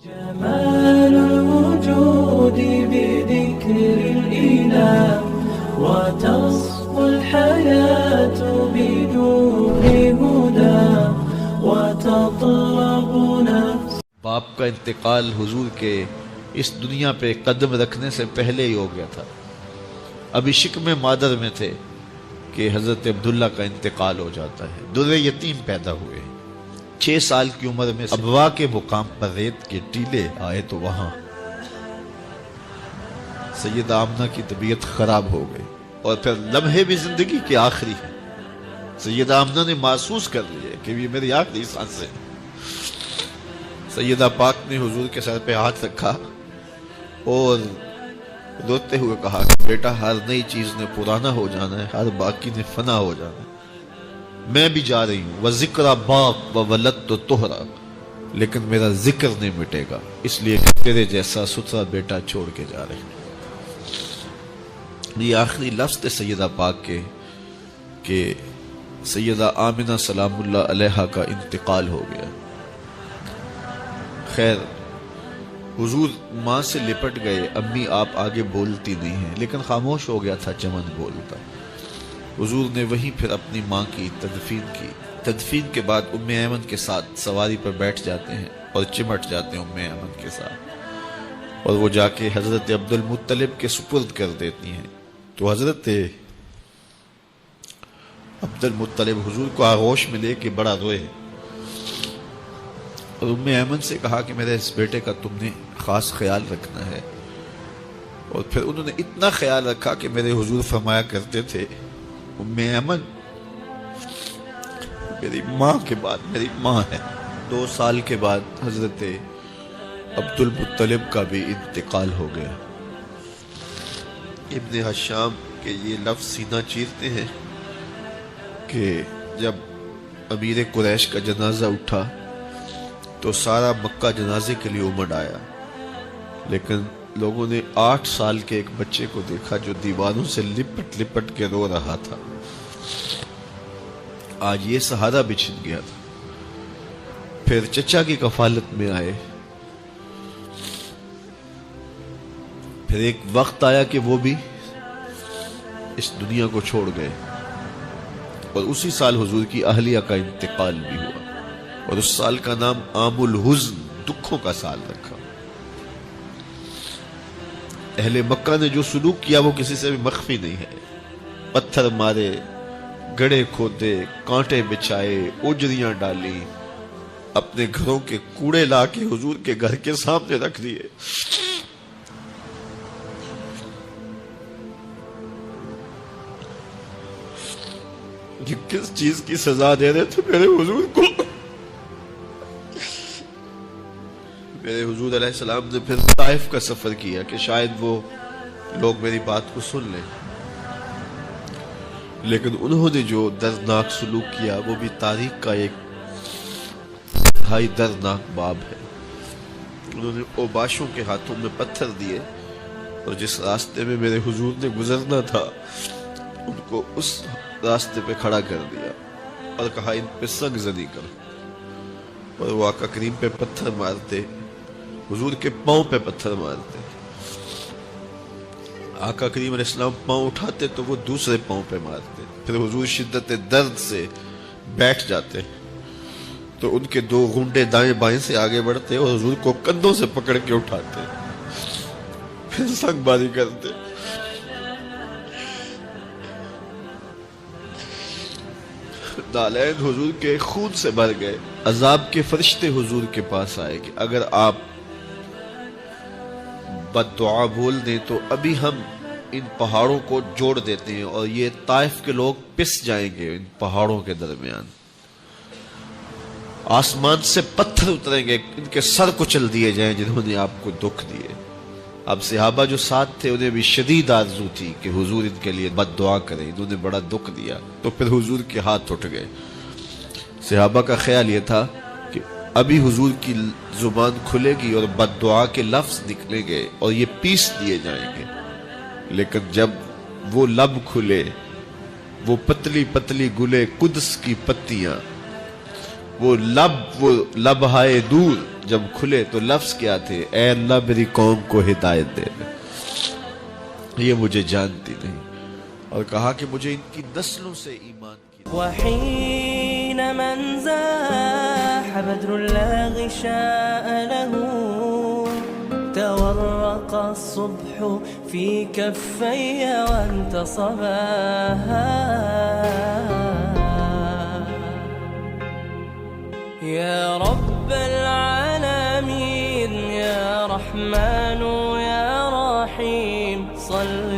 جمال الوجود بذكر الإله وتصفو الحياة بنور هدى وتطلب نفس. باپ کا انتقال حضور کے اس دنیا پہ قدم رکھنے سے پہلے ہی ہو گیا تھا. ابھی شکم مادر میں تھے کہ حضرت عبداللہ کا انتقال ہو جاتا ہے. در یتیم پیدا ہوئے. 6 سال کی عمر میں ابوا کے مقام پر ریت کے ٹیلے آئے تو وہاں سیدہ آمنہ کی طبیعت خراب ہو گئی اور پھر لمحے بھی زندگی کے آخری ہیں. سیدہ آمنہ نے محسوس کر لیا کہ یہ میری آخری سانسیں. سیدہ پاک نے حضور کے سر پہ ہاتھ رکھا اور روتے ہوئے کہا کہ بیٹا ہر نئی چیز نے پرانا ہو جانا ہے، ہر باقی نے فنا ہو جانا ہے. میں بھی جا رہی ہوں وَذِكْرَ بَاق وَوَلَدْتُ طُهْرًا، لیکن میرا ذکر نہیں مٹے گا، اس لیے کہ تیرے جیسا ستھرا بیٹا چھوڑ کے جا رہی ہوں. یہ آخری لفظ تھے سیدہ پاک کے کہ سیدہ آمنہ سلام اللہ علیہا کا انتقال ہو گیا. خیر حضور ماں سے لپٹ گئے. امی آپ آگے بولتی نہیں ہیں، لیکن خاموش ہو گیا تھا چمن بولتا. حضور نے وہیں پھر اپنی ماں کی تدفین کی. تدفین کے بعد ام ایمن کے ساتھ سواری پر بیٹھ جاتے ہیں اور چمٹ جاتے ہیں ام ایمن کے ساتھ، اور وہ جا کے حضرت عبد المطلب کے سپرد کر دیتی ہیں. تو حضرت عبد المطلب حضور کو آغوش میں لے کے بڑا روئے اور ام ایمن سے کہا کہ میرے اس بیٹے کا تم نے خاص خیال رکھنا ہے. اور پھر انہوں نے اتنا خیال رکھا کہ میرے حضور فرمایا کرتے تھے ام ایمن میری ماں کے بعد میری ماں ہے. 2 سال کے بعد حضرت عبد المطلب کا بھی انتقال ہو گیا. ابن حشام کے یہ لفظ سینہ چیرتے ہیں کہ جب امیر قریش کا جنازہ اٹھا تو سارا مکہ جنازے کے لیے امڑ آیا، لیکن لوگوں نے 8 سال کے ایک بچے کو دیکھا جو دیواروں سے لپٹ لپٹ کے رو رہا تھا. آج یہ سہارا بچھن گیا تھا. پھر چچا کی کفالت میں آئے. پھر ایک وقت آیا کہ وہ بھی اس دنیا کو چھوڑ گئے، اور اسی سال حضور کی اہلیہ کا انتقال بھی ہوا، اور اس سال کا نام عام الحزن، دکھوں کا سال رکھا. اہل مکہ نے جو سلوک کیا وہ کسی سے بھی مخفی نہیں ہے. پتھر مارے، گڑھے کھودے، کانٹے بچھائے، اجریاں ڈالی، اپنے گھروں کے کوڑے لا کے حضور کے گھر کے سامنے رکھ دیے. یہ کس چیز کی سزا دے رہے تھے میرے حضور کو؟ میرے حضور علیہ السلام نے پھر طائف کا سفر کیا کہ شاید وہ لوگ میری بات کو سن لیں، لیکن انہوں نے جو دردناک سلوک کیا وہ بھی تاریخ کا ایک انتہائی دردناک باب ہے. انہوں نے اوباشوں کے ہاتھوں میں پتھر دیے اور جس راستے میں میرے حضور نے گزرنا تھا ان کو اس راستے پہ کھڑا کر دیا اور کہا ان پہ سنگ زنی کرو. اور وہ آقا کریم پہ پتھر مارتے، حضور کے پاؤں پہ پتھر مارتے. آقا کریم علیہ السلام پاؤں اٹھاتے تو وہ دوسرے پاؤں پہ مارتے. پھر حضور شدت درد سے بیٹھ جاتے تو ان کے 2 گھنٹے دائیں بائیں سے آگے بڑھتے اور حضور کو کندھوں سے پکڑ کے اٹھاتے، پھر سنگ باری کرتے. نالین حضور کے خون سے بھر گئے. عذاب کے فرشتے حضور کے پاس آئے کہ اگر آپ بد دعا بول دیں تو ابھی ہم ان پہاڑوں کو جوڑ دیتے ہیں اور یہ طائف کے لوگ پس جائیں گے. ان پہاڑوں کے درمیان آسمان سے پتھر اتریں گے، ان کے سر کچل دیے جائیں جنہوں نے آپ کو دکھ دیے. اب صحابہ جو ساتھ تھے انہیں بھی شدید آرزو تھی کہ حضور ان کے لیے بد دعا کریں، انہوں نے بڑا دکھ دیا. تو پھر حضور کے ہاتھ اٹھ گئے. صحابہ کا خیال یہ تھا کہ ابھی حضور کی زبان کھلے گی اور بد دعا کے لفظ نکلیں گے اور یہ پیس دیے جائیں گے. لیکن جب وہ لب کھلے، وہ پتلی پتلی گلے قدس کی پتیاں وہ لبہائے دور جب کھلے تو لفظ کیا تھے؟ اے اللہ میری قوم کو ہدایت دے دے، یہ مجھے جانتی نہیں، اور کہا کہ مجھے ان کی نسلوں سے ایمان کی۔ وحين من زاح بدر لا غشاء له تورق الصبح في كفي وانتصباها يا رب العالمين يا رحمن يا رحيم صل